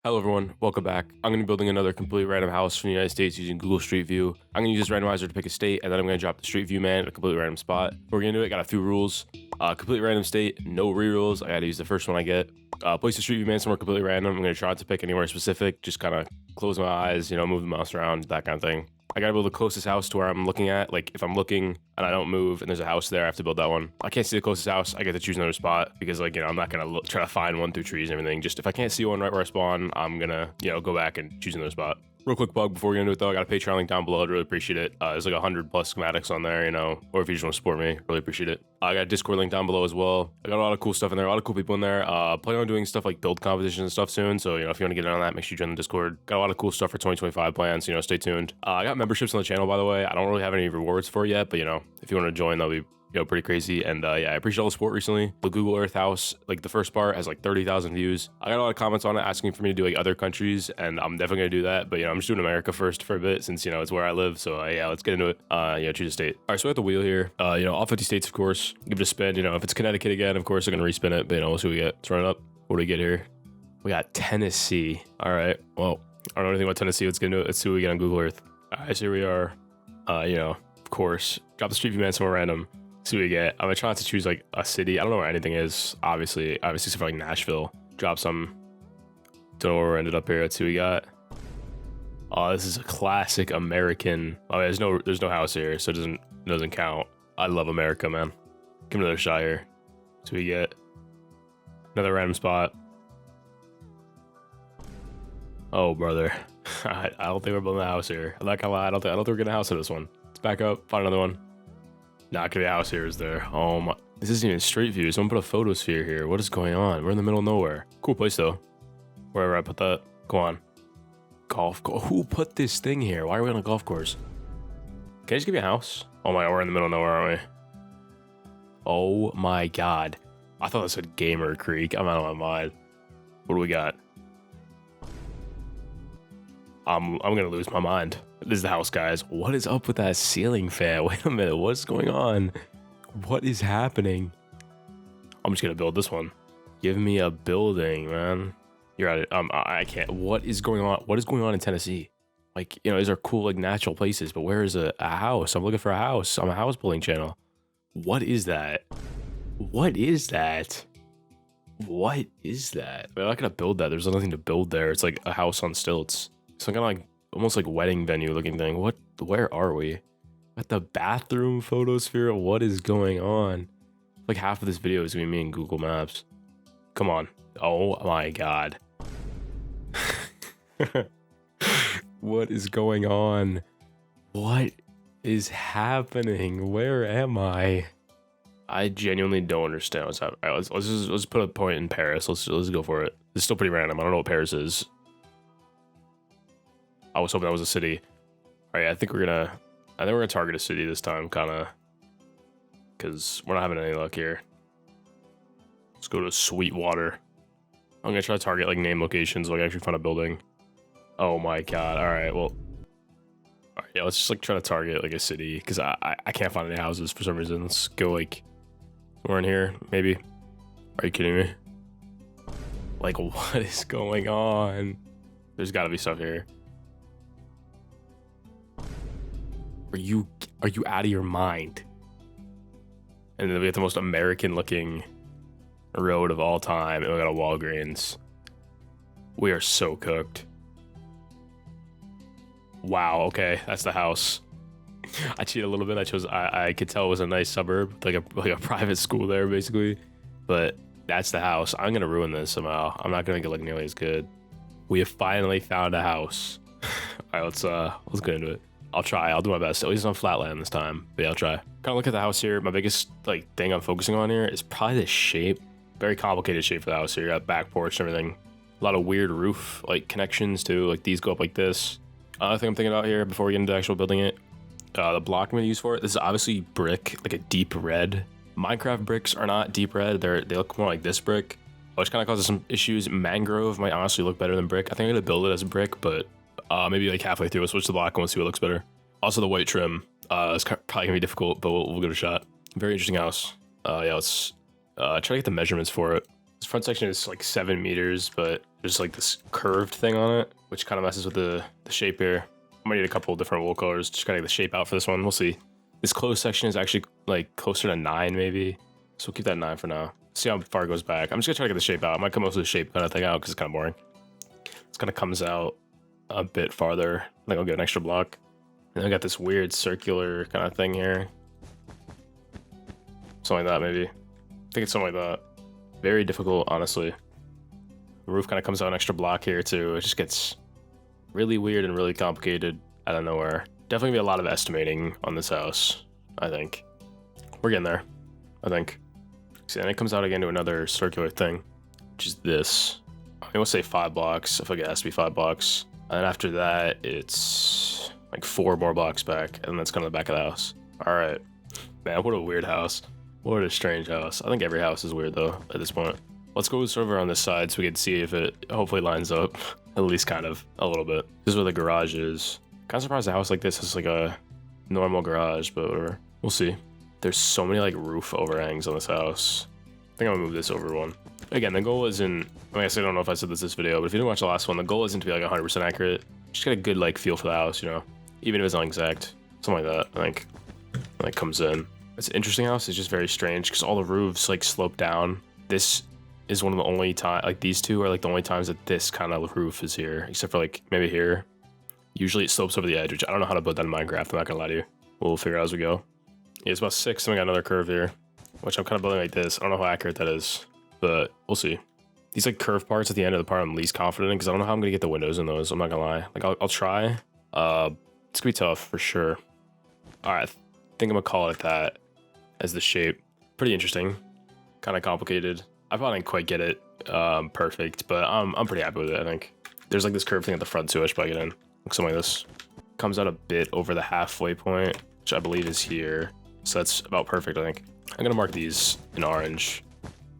Hello everyone, welcome back. I'm going to be building another completely random house from the United States using Google Street View. I'm going to use this randomizer to pick a state, and then I'm going to drop the Street View man at a completely random spot. We're going to do it, got a few rules. Completely random state, no rerolls. I got to use the first one I get. Place the Street View man somewhere completely random. I'm going to try not to pick anywhere specific, just kind of close my eyes, move the mouse around, that kind of thing. I gotta build the closest house to where I'm looking at. Like, if I'm looking and I don't move and there's a house there, I have to build that one. I can't see the closest house, I get to choose another spot because, I'm not gonna try to find one through trees and everything. Just if I can't see one right where I spawn, I'm gonna, go back and choose another spot. Real quick bug before we get into it though, I got a Patreon link down below. I'd really appreciate it. There's like 100 plus schematics on there, or if you just want to support me, really appreciate it. I got a Discord link down below as well. I got a lot of cool stuff in there, a lot of cool people in there. Planning on doing stuff like build competitions and stuff soon. So, if you want to get in on that, make sure you join the Discord. Got a lot of cool stuff for 2025 plans, stay tuned. I got memberships on the channel, by the way. I don't really have any rewards for it yet, but if you want to join, that'll be pretty crazy. And yeah, I appreciate all the support recently. The Google Earth house, like the first part, has like 30,000 views. I got a lot of comments on it asking for me to do like other countries, and I'm definitely gonna do that. But I'm just doing America first for a bit since it's where I live. So yeah, let's get into it. Choose a state. All right, so we have the wheel here. All 50 states, of course. Give it a spin. If it's Connecticut again, of course, they're gonna respin it. But we'll see what we get. Let's run it up. What do we get here? We got Tennessee. All right. Well, I don't know anything about Tennessee. Let's get into it. Let's see what we get on Google Earth. All right, so here we are. Of course, drop the Street View man somewhere random. See what we get. I'm gonna try not to choose like a city. I don't know where anything is. Obviously except for like Nashville. Drop some. Don't know where we ended up here. Let's see what we got. Oh, this is a classic American. Oh, there's no house here, so it doesn't count. I love America, man. Give me another shot here. See what we get. Another random spot. Oh, brother. I don't think we're building a house here. I'm not gonna lie. I don't think we're getting a house in this one. Let's back up. Find another one. Not gonna be a house here, is there? Oh my, this isn't even Street View. Someone put a photosphere here. What is going on? We're in the middle of nowhere. Cool place though. Wherever I put that. Go on. Who put this thing here? Why are we on a golf course? Can I just give you a house? Oh my god, we're in the middle of nowhere, aren't we? Oh my god. I thought that said Gamer Creek. I'm out of my mind. What do we got? I'm gonna lose my mind. This is the house, guys. What is up with that ceiling fan? Wait a minute, what's going on? What is happening? I'm just gonna build this one. Give me a building, man. You're at it. I can't. What is going on? What is going on in Tennessee? Like, these are cool, like, natural places, but where is a house? I'm looking for a house. I'm a house building channel. What is that? What is that? What is that? I'm not gonna build that. There's nothing to build there. It's like a house on stilts. Some kind of like almost like wedding venue looking thing. Where are we? At the bathroom photosphere? What is going on? Like half of this video is gonna be me in Google Maps. Come on. Oh my god. What is going on? What is happening? Where am I? I genuinely don't understand what's happening. All right, let's put a point in Paris. Let's go for it. It's still pretty random. I don't know what Paris is. I was hoping that was a city. All right, I think we're gonna target a city this time, kind of, because we're not having any luck here. Let's go to Sweetwater. I'm gonna try to target like name locations so I can actually find a building. Oh my god. All right, well, all right, yeah, let's just like try to target like a city because I can't find any houses for some reason. Let's go like somewhere in here, maybe. Are you kidding me? Like, what is going on? There's got to be stuff here. Are you out of your mind? And then we have the most American looking road of all time, and we got a Walgreens. We are so cooked. Wow, okay, that's the house. I cheated a little bit. I could tell it was a nice suburb, like a private school there, basically. But that's the house. I'm gonna ruin this somehow. I'm not gonna make it look nearly as good. We have finally found a house. All right, let's get into it. I'll try. I'll do my best. At least on flatland this time. But yeah, I'll try. Kind of look at the house here. My biggest thing I'm focusing on here is probably the shape. Very complicated shape for the house here. You got back porch and everything. A lot of weird roof connections too. Like these go up like this. Another thing I'm thinking about here before we get into actual building it. The block I'm gonna use for it. This is obviously brick, like a deep red. Minecraft bricks are not deep red. They look more like this brick, which kind of causes some issues. Mangrove might honestly look better than brick. I think I'm gonna build it as brick, but maybe like halfway through, we'll switch to black and we'll see what looks better. Also, the white trim is probably gonna be difficult, but we'll give it a shot. Very interesting house. Yeah, let's try to get the measurements for it. This front section is like 7 meters, but there's like this curved thing on it, which kind of messes with the shape here. I might need a couple of different wool colors, just gotta get the shape out for this one. We'll see. This closed section is actually like closer to 9 maybe. So we'll keep that 9 for now. See how far it goes back. I'm just gonna try to get the shape out. I might come up with the shape kind of thing out because it's kind of boring. This kind of comes out a bit farther. I think I'll get an extra block. And I got this weird circular kind of thing here. Something like that maybe. I think it's something like that. Very difficult, honestly. The roof kind of comes out an extra block here too. It just gets really weird and really complicated out of nowhere. Definitely be a lot of estimating on this house, I think. We're getting there, I think. See, and it comes out again to another circular thing, which is this. I mean, we'll say 5 blocks, if it has to be 5 blocks. And then after that, it's like 4 more blocks back, and that's kind of the back of the house. All right. Man, what a weird house. What a strange house. I think every house is weird, though, at this point. Let's go over on this side so we can see if it hopefully lines up, at least kind of, a little bit. This is where the garage is. Kind of surprised a house like this is like a normal garage, but whatever. We'll see. There's so many like roof overhangs on this house. I think I'm gonna move this over one. Again, the goal isn't, I guess I don't know if I said this video, but if you didn't watch the last one, the goal isn't to be like 100% accurate. Just get a good like feel for the house, you know? Even if it's not exact. Something like that, I think, like comes in. It's an interesting house. It's just very strange because all the roofs like slope down. This is one of the only time, like these two are like the only times that this kind of roof is here, except for like maybe here. Usually it slopes over the edge, which I don't know how to build that in Minecraft. I'm not gonna lie to you. We'll figure it out as we go. Yeah, it's about 6, and we got another curve here, which I'm kind of building like this. I don't know how accurate that is, but we'll see. These like curved parts at the end of the part I'm least confident in because I don't know how I'm gonna get the windows in those. I'm not gonna lie. Like I'll try. It's gonna be tough for sure. All right, I think I'm gonna call it that as the shape. Pretty interesting, kind of complicated. I probably didn't quite get it perfect, but I'm pretty happy with it. I think there's like this curved thing at the front too. I should probably get in. Looks something like this. Comes out a bit over the halfway point, which I believe is here. So that's about perfect, I think. I'm gonna mark these in orange.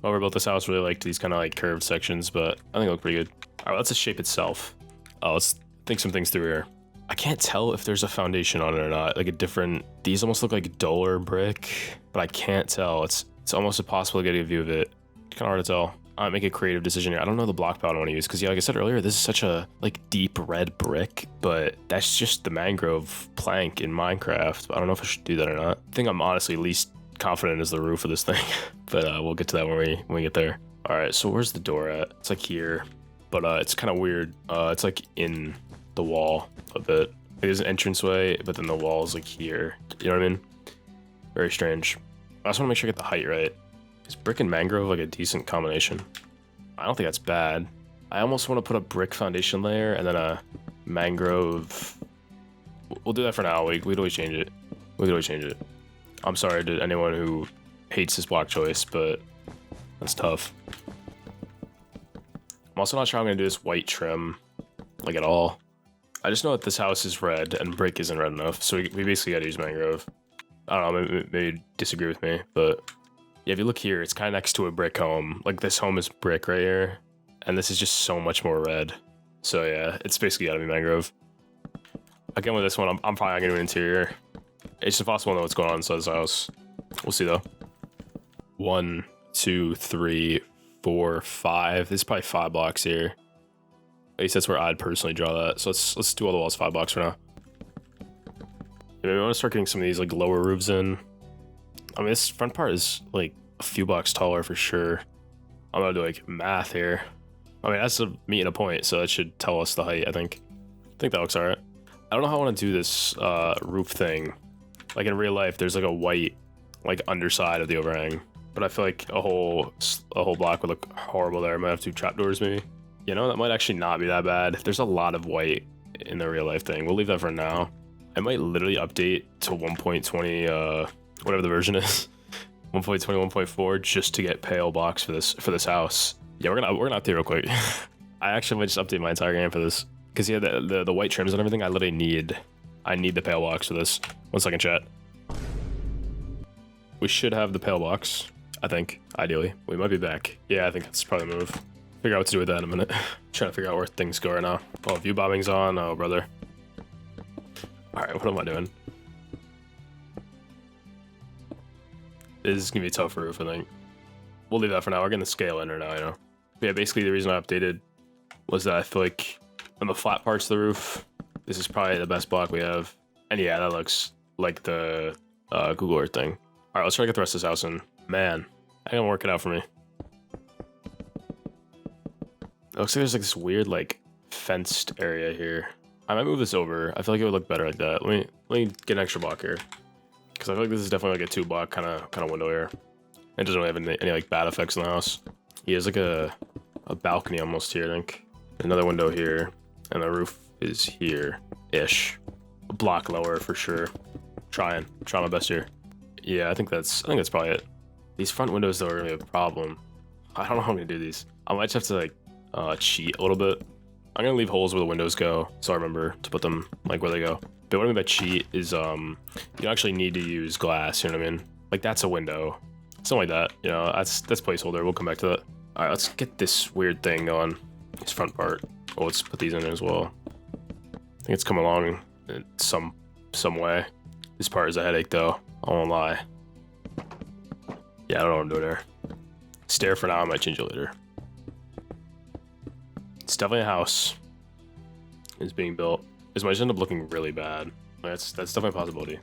Whoever built this house really liked these kind of like curved sections, but I think they look pretty good. All right, that's the shape itself. Let's think some things through here. I can't tell if there's a foundation on it or not. Like a different, these almost look like duller brick, but I can't tell. It's almost impossible to get a view of it. Kind of hard to tell. I might make a creative decision here. I don't know the block palette I want to use because, yeah, like I said earlier, this is such a like deep red brick, but that's just the mangrove plank in Minecraft. I don't know if I should do that or not. I think I'm honestly least confident is the roof of this thing, but we'll get to that when we get there. All right, so where's the door at? It's like here, but it's kind of weird. It's like in the wall a bit. There's an entranceway, but then the wall is like here. You know what I mean? Very strange. I also want to make sure I get the height right. Is brick and mangrove like a decent combination? I don't think that's bad. I almost want to put a brick foundation layer and then a mangrove. We'll do that for now. We'd always change it. We'd always change it. I'm sorry to anyone who hates this block choice, but that's tough. I'm also not sure I'm going to do this white trim like at all. I just know that this house is red and brick isn't red enough, so we basically got to use mangrove. I don't know, maybe disagree with me, but yeah, if you look here, it's kind of next to a brick home. Like this home is brick right here, and this is just so much more red. So yeah, it's basically got to be mangrove. Again, with this one, I'm probably not going to do an interior. It's impossible to know what's going on inside this house. We'll see though. 1, 2, 3, 4, 5. There's probably 5 blocks here. At least that's where I'd personally draw that. So let's do all the walls 5 blocks for now. Maybe I want to start getting some of these like lower roofs in. I mean, this front part is like a few blocks taller for sure. I'm gonna do like math here. I mean, that's a meet and a point, so that should tell us the height, I think. I think that looks all right. I don't know how I want to do this roof thing. Like in real life, there's like a white like underside of the overhang, but I feel like a whole block would look horrible there. I might have to do trapdoors maybe. You know, that might actually not be that bad. There's a lot of white in the real life thing. We'll leave that for now. I might literally update to 1.20, whatever the version is, 1.20, 1.4, just to get pale blocks for this house. Yeah, we're gonna update real quick. I actually might just update my entire game for this because yeah, the white trims and everything. I literally need the pale blocks for this. 1 second, chat. We should have the pale blocks. I think ideally we might be back. Yeah, I think that's probably the move. Figure out what to do with that in a minute. Trying to figure out where things go right now. Oh, view bombing's on. Oh, brother. All right, what am I doing? This is gonna be a tough roof, I think. we'll leave that for now. We're getting the scale in right now, you know. But yeah, basically the reason I updated was that I feel like on the flat parts of the roof, this is probably the best block we have. And yeah, that looks like the Google Earth thing. All right, let's try to get the rest of this house in. Man, I can work it out for me. It looks like there's like this weird like fenced area here. I might move this over. I feel like it would look better like that. Let me get an extra block here, because I feel like this is definitely like a 2-block kind of window here. It doesn't really have any like bad effects in the house. He has like a balcony almost here, I think. Another window here, and the roof is here-ish. A block lower for sure. Try my best here. Yeah, I think that's probably it. These front windows though are gonna be a problem. I don't know how I'm gonna do these. I might just have to like cheat a little bit. I'm gonna leave holes where the windows go, so I remember to put them like where they go. But what I mean by cheat is you don't actually need to use glass, you know what I mean? Like that's a window. Something like that, you know, that's placeholder. We'll come back to that. All right, let's get this weird thing going. This front part. Oh, let's put these in as well. I think it's coming along in some way. This part is a headache though, I won't lie. Yeah, I don't know what I'm doing there. Stair for now, I might change it later. It's definitely a house. It's being built. This might just end up looking really bad. That's definitely a possibility.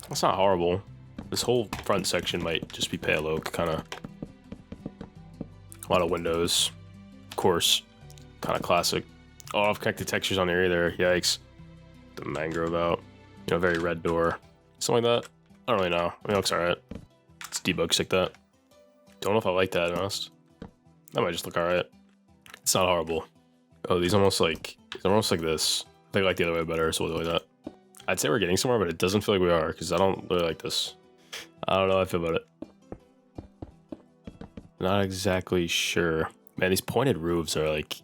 That's not horrible. This whole front section might just be pale oak, kind of. A lot of windows, of course, kind of classic. Oh, I've connected textures on here either. Yikes. The mangrove out. You know, very red door. Something like that. I don't really know. I mean, it looks alright. It's debug like that. Don't know if I like that, to be honest. That might just look alright. It's not horrible. Oh, these almost like this. I think I like the other way better, so we'll do like that. I'd say we're getting somewhere, but it doesn't feel like we are, because I don't really like this. I don't know how I feel about it. Not exactly sure. Man, these pointed roofs are like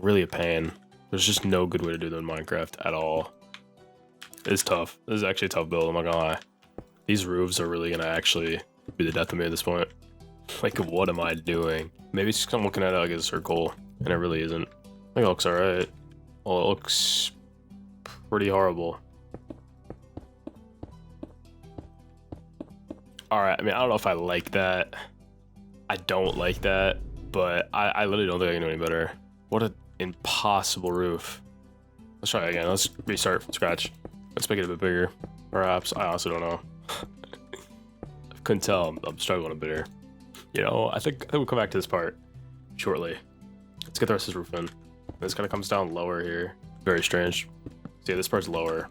really a pain. There's just no good way to do them in Minecraft at all. It's tough. This is actually a tough build, I'm not gonna lie. These roofs are really gonna actually be the death of me at this point. Like, what am I doing? Maybe it's just I'm looking at it like a circle, and it really isn't. I think it looks alright. Well, it looks pretty horrible. Alright, I mean, I don't know if I like that. I don't like that, but I literally don't think I can do any better. What an impossible roof. Let's try it again. Let's restart from scratch. Let's make it a bit bigger. Perhaps. I honestly don't know. I couldn't tell. I'm struggling a bit here. You know, I think we'll come back to this part shortly. Let's get the rest of this roof in. This kind of comes down lower here. Very strange. So yeah, this part's lower.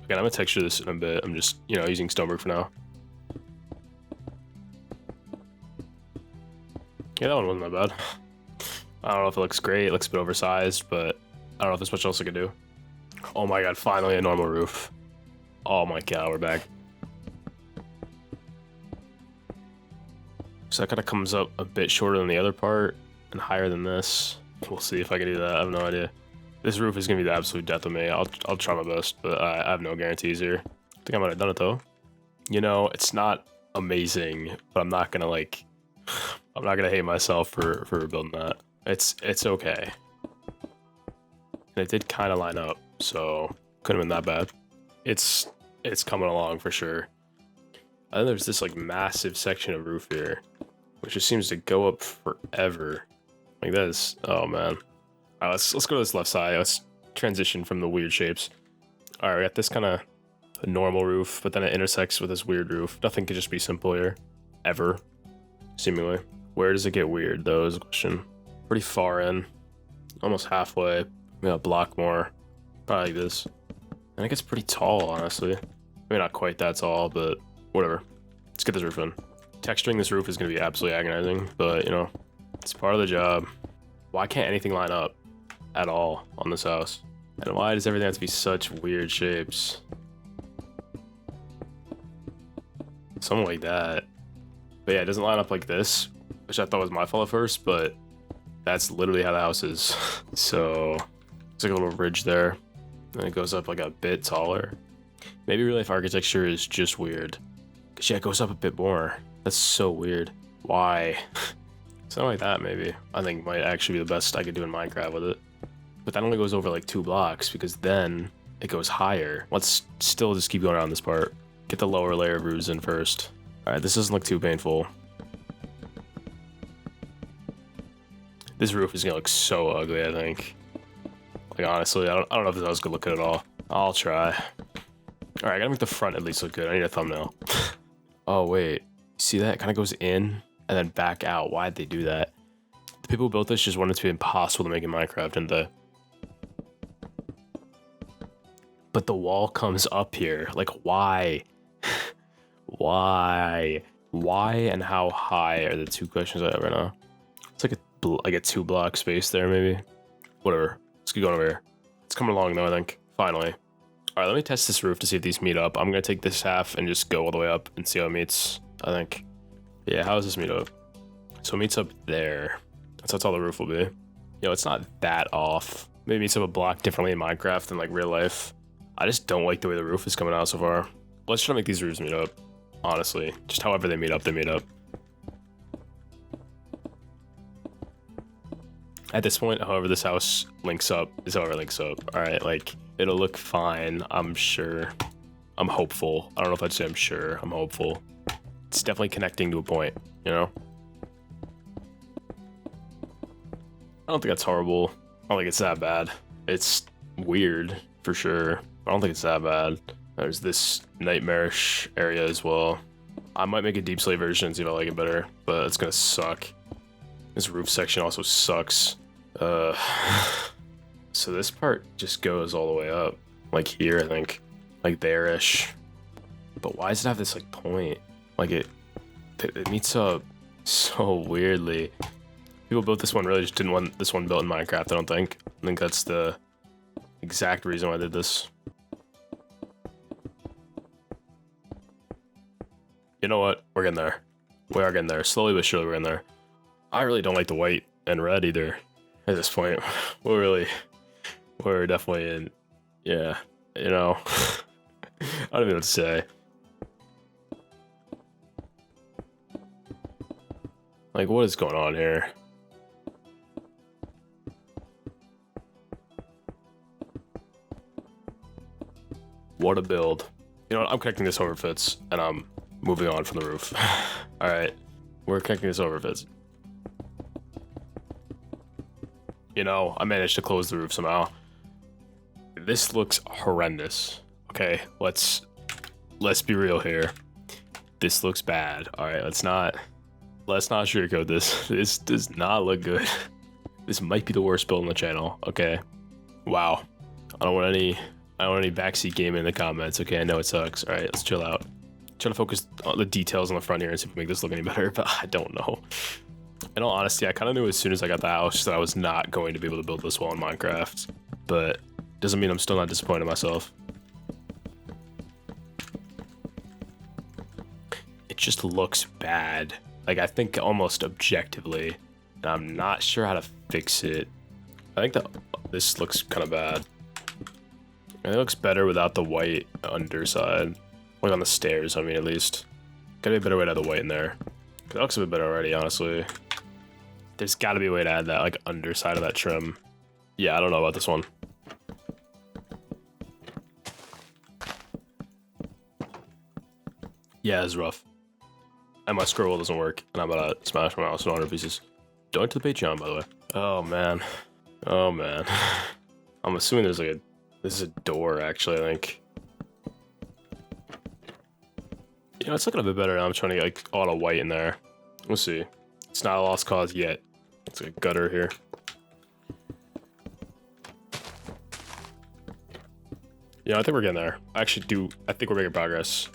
Again, I'm gonna texture this in a bit. I'm just, you know, using stonework for now. Yeah, that one wasn't that bad. I don't know if it looks great. It looks a bit oversized, but I don't know if there's much else I could do. Oh my god, finally a normal roof. Oh my god, we're back. So that kind of comes up a bit shorter than the other part and higher than this. We'll see if I can do that. I have no idea. This roof is gonna be the absolute death of me. I'll try my best, but I have no guarantees here. I think I might have done it though. You know, it's not amazing, but I'm not gonna hate myself for building that. It's okay. And it did kind of line up, so couldn't have been that bad. It's coming along for sure. I think there's this like massive section of roof here, which just seems to go up forever. Like this. Oh man. All right, let's go to this left side. Let's transition from the weird shapes. All right, we got this kind of a normal roof, but then it intersects with this weird roof. Nothing could just be simple here, ever, seemingly. Where does it get weird though is the question. Pretty far in, almost halfway. Maybe a block more, probably like this. And it gets pretty tall, honestly. Maybe not quite that tall, but whatever. Let's get this roof in. Texturing this roof is gonna be absolutely agonizing, but you know, it's part of the job. Why can't anything line up at all on this house? And why does everything have to be such weird shapes? Something like that. But yeah, it doesn't line up like this, which I thought was my fault at first, but that's literally how the house is. So it's like a little ridge there, and it goes up like a bit taller. Maybe real life architecture is just weird. Cause yeah, it goes up a bit more. That's so weird. Why? Something like that maybe. I think might actually be the best I could do in Minecraft with it. But that only goes over like 2 blocks, because then it goes higher. Let's still just keep going around this part. get the lower layer of roofs in first. All right, this doesn't look too painful. This roof is gonna look so ugly, I think. Like, honestly, I don't know if this house is good looking at all. I'll try. All right, I gotta make the front at least look good. I need a thumbnail. Oh, wait. See that? It kind of goes in and then back out. Why'd they do that? The people who built this just wanted it to be impossible to make in Minecraft, didn't they? But the wall comes up here. Like, why? Why? Why and how high are the two questions I have right now? It's like a 2-block space there, maybe. Whatever. Let's keep going over here. It's coming along though, I think. Finally. All right, let me test this roof to see if these meet up. I'm gonna take this half and just go all the way up and see how it meets, I think. Yeah, how does this meet up? So it meets up there. That's all the roof will be. You know, it's not that off. Maybe it meets up a block differently in Minecraft than like real life. I just don't like the way the roof is coming out so far. Let's try to make these roofs meet up, honestly. Just however they meet up, they meet up. At this point, however this house links up is however it links up. All right, like, it'll look fine, I'm sure. I'm hopeful. I don't know if I'd say I'm sure. I'm hopeful. It's definitely connecting to a point, you know? I don't think that's horrible. I don't think it's that bad. It's weird, for sure. I don't think it's that bad. There's this nightmarish area as well. I might make a deep slate version and see if I like it better, but it's gonna suck. This roof section also sucks. So this part just goes all the way up. Like here, I think. Like there-ish. But why does it have this like point? Like it meets up so weirdly. People built this one really just didn't want this one built in Minecraft, I don't think. I think that's the exact reason why I did this. You know what? We're getting there. We are getting there. Slowly but surely we're in there. I really don't like the white and red either at this point. We're definitely in, yeah, you know, I don't even know what to say. Like, what is going on here? What a build. You know what? I'm connecting this over fits and I'm moving on from the roof. All right, we're connecting this over fits. You know, I managed to close the roof somehow. This looks horrendous. Okay, let's be real here. This looks bad. All right, let's not sugarcoat this. This does not look good. This might be the worst build on the channel. Okay. Wow. I don't want any backseat gaming in the comments. Okay, I know it sucks. All right, let's chill out. Try to focus on the details on the front here and see if we make this look any better, but I don't know. In all honesty, I kind of knew as soon as I got the house that I was not going to be able to build this well in Minecraft, but doesn't mean I'm still not disappointed in myself. It just looks bad. Like, I think almost objectively, and I'm not sure how to fix it. I think that this looks kind of bad. It looks better without the white underside. Like on the stairs, I mean, at least. Gotta be a better way to add the white in there. That looks a bit better already, honestly. There's gotta be a way to add that, like, underside of that trim. Yeah, I don't know about this one. Yeah, it's rough. And my scroll doesn't work, and I'm about to smash my mouse in 100 pieces. Donate to the Patreon, by the way. Oh, man. Oh, man. I'm assuming there's, like, this is a door, actually, I think. You know, it's looking a bit better now. I'm trying to get, like, a lot of white in there. We'll see. It's not a lost cause yet. It's a gutter here. Yeah, I think we're getting there. I think we're making progress.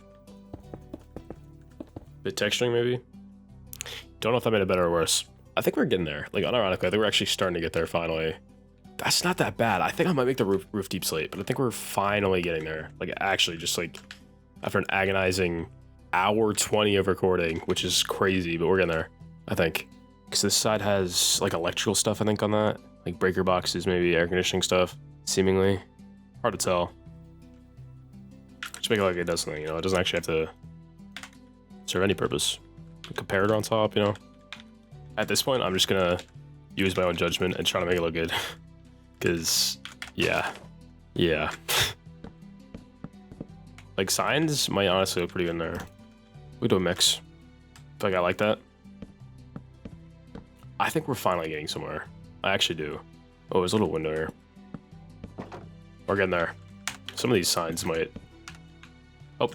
Bit texturing, maybe? Don't know if that made it better or worse. I think we're getting there. Like, unironically, I think we're actually starting to get there finally. That's not that bad. I think I might make the roof deep slate, but I think we're finally getting there. Like, actually, just like, after an agonizing hour 20 of recording, which is crazy, but we're getting there, I think. Because this side has, like, electrical stuff, I think, on that. Like, breaker boxes, maybe air conditioning stuff, seemingly. Hard to tell. Just make it like it does something, you know? It doesn't actually have to serve any purpose. A comparator on top, you know? At this point, I'm just gonna use my own judgment and try to make it look good. Because, yeah. Yeah. Like signs might honestly look pretty good in there. We do a mix. I feel like I like that. I think we're finally getting somewhere. I actually do. Oh, there's a little window here. We're getting there. Some of these signs might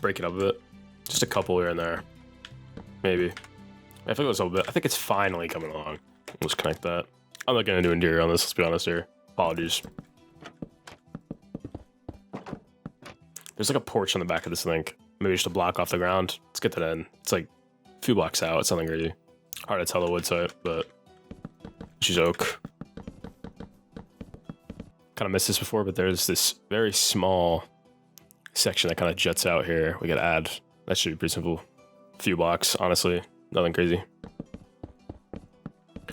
break it up a bit. Just a couple here and there. Maybe. I think it's a little bit. I think it's finally coming along. Let's connect that. I'm not gonna do interior on this, let's be honest here. Apologies. There's like a porch on the back of this thing. Maybe just a block off the ground. Let's get that in. It's like a few blocks out. It's nothing crazy. Hard to tell the wood type, but she's oak. Kind of missed this before, but there's this very small section that kind of juts out here. We gotta add. That should be pretty simple. A few blocks, honestly. Nothing crazy.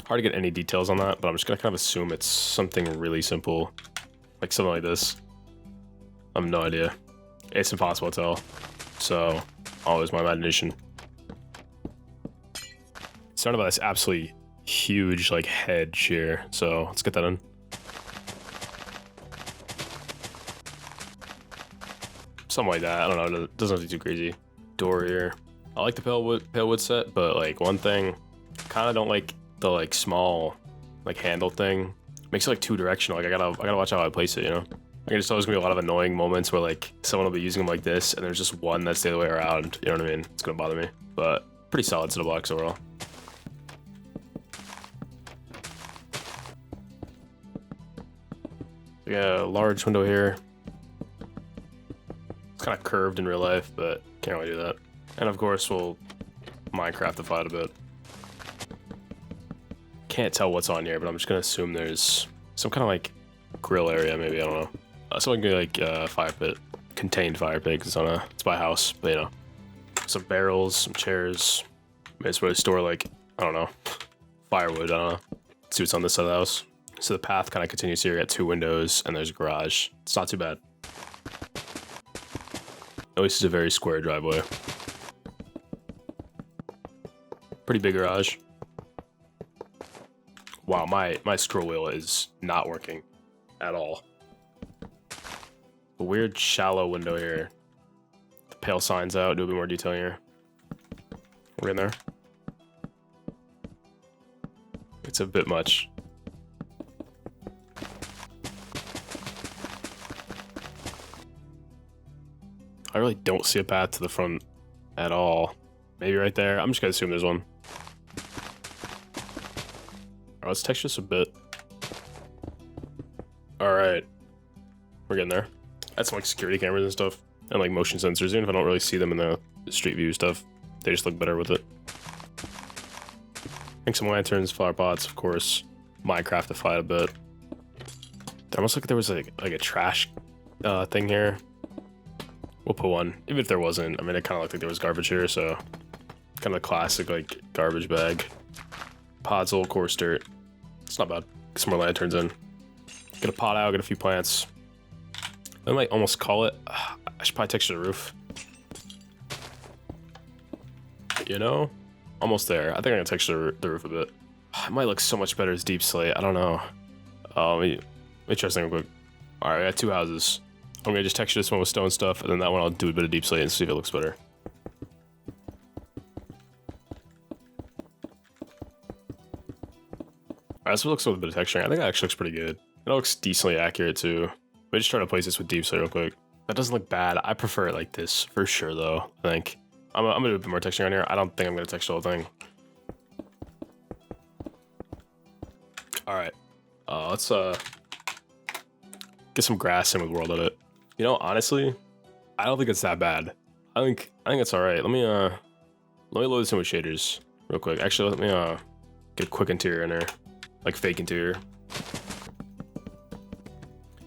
Hard to get any details on that, but I'm just gonna kind of assume it's something really simple. Like something like this. I have no idea. It's impossible to tell. So, always my imagination. Surrounded by this absolutely huge, like, hedge here. So, let's get that in. Something like that. I don't know. It doesn't have to be too crazy. Door here. I like the pale wood set, but, like, one thing, kind of don't like the, like, small, like, handle thing. Makes it, like, two directional. Like, I gotta watch how I place it, you know? Like, there's always gonna be a lot of annoying moments where, like, someone will be using them like this, and there's just one that's the other way around. You know what I mean? It's gonna bother me. But pretty solid set of blocks overall. We got a large window here. It's kind of curved in real life, but can't really do that. And of course, we'll Minecraftify it a bit. Can't tell what's on here, but I'm just gonna assume there's some kind of like grill area, maybe. I don't know. Something like fire pit, contained fire pit, because it's by house, but you know, some barrels, some chairs. Maybe it's where to store like, I don't know, firewood. I don't know. Let's see what's on this side of the house. So the path kind of continues here. Got two windows and there's a garage. It's not too bad. At least it's a very square driveway. Pretty big garage. Wow, my scroll wheel is not working at all. A weird shallow window here. The pale signs out. Do a bit more detail here. We're in there. It's a bit much. I really don't see a path to the front at all. Maybe right there. I'm just gonna assume there's one. Alright, let's texture this a bit. Alright. We're getting there. Add some like security cameras and stuff. And like motion sensors, even if I don't really see them in the street view stuff. They just look better with it. I think some lanterns, flower pots, of course. Minecraftify a bit. It almost like there was like a trash thing here. We'll put one, even if there wasn't. I mean, it kind of looked like there was garbage here, so kind of classic like garbage bag. Podzol, coarse dirt. It's not bad. Get some more lanterns in. Get a pot out. Get a few plants. I might almost call it. I should probably texture the roof. You know, almost there. I think I'm gonna texture the roof a bit. It might look so much better as deep slate. I don't know. Let me try something real quick. All right, I got two houses. I'm gonna just texture this one with stone stuff, and then that one I'll do a bit of deep slate and see if it looks better. Alright, this one looks with a bit of texturing. I think that actually looks pretty good. It looks decently accurate too. Let me just try to place this with deep slate real quick. That doesn't look bad. I prefer it like this for sure though, I think. I'm gonna do a bit more texturing on here. I don't think I'm gonna texture the whole thing. Alright. Let's get some grass in with world edit. You know, honestly, I don't think it's that bad. I think it's alright. Let me load this in with shaders real quick. Actually, let me get a quick interior in there. Like fake interior.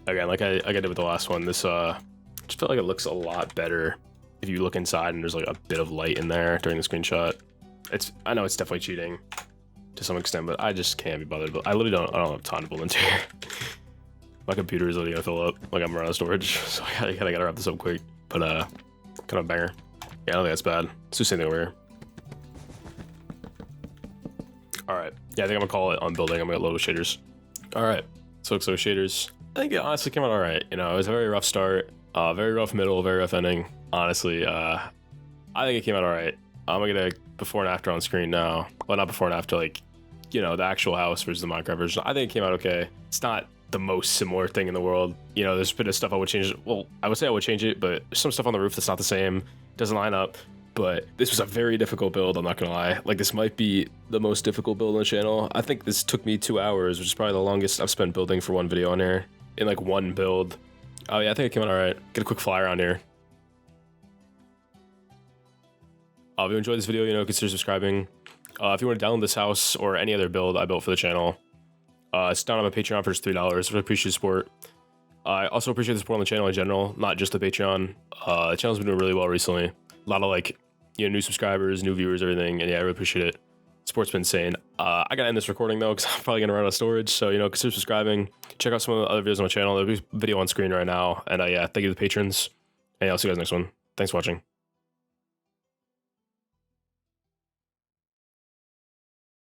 Again, like I did with the last one, this just felt like it looks a lot better if you look inside and there's like a bit of light in there during the screenshot. I know it's definitely cheating to some extent, but I just can't be bothered. But I literally don't have time to build interior. My computer is literally gonna fill up, like I'm running out of storage, so I gotta wrap this up quick. But kind of banger. Yeah, I don't think that's bad. Let's do the same thing over here. Alright, yeah, I think I'm gonna call it on building. I'm gonna load with shaders. Alright, so shaders. I think it honestly came out alright. You know, it was a very rough start, very rough middle, very rough ending. honestly. I think it came out all right. I'm gonna get a before and after on screen now. Well, not before and after, like, you know, the actual house versus the Minecraft version. I think it came out okay. It's not the most similar thing in the world. You know, there's a bit of stuff I would change. Well, I would say I would change it, but there's some stuff on the roof that's not the same. Doesn't line up. But this was a very difficult build, I'm not gonna lie. Like, this might be the most difficult build on the channel. I think this took me 2 hours, which is probably the longest I've spent building for one video on here. In like one build. Oh yeah, I think it came out alright. Get a quick fly around here. If you enjoyed this video, you know, consider subscribing. If you want to download this house or any other build I built for the channel, it's down on my Patreon for just $3. Really appreciate the support. I also appreciate the support on the channel in general, not just the Patreon. The channel's been doing really well recently. A lot of, like, you know, new subscribers, new viewers, everything, and yeah, I really appreciate it. Support's been insane. I gotta end this recording though, because I'm probably gonna run out of storage. So, you know, consider subscribing. Check out some of the other videos on my channel. There'll be a video on screen right now. And yeah, thank you to the patrons. And yeah, I'll see you guys next one. Thanks for watching.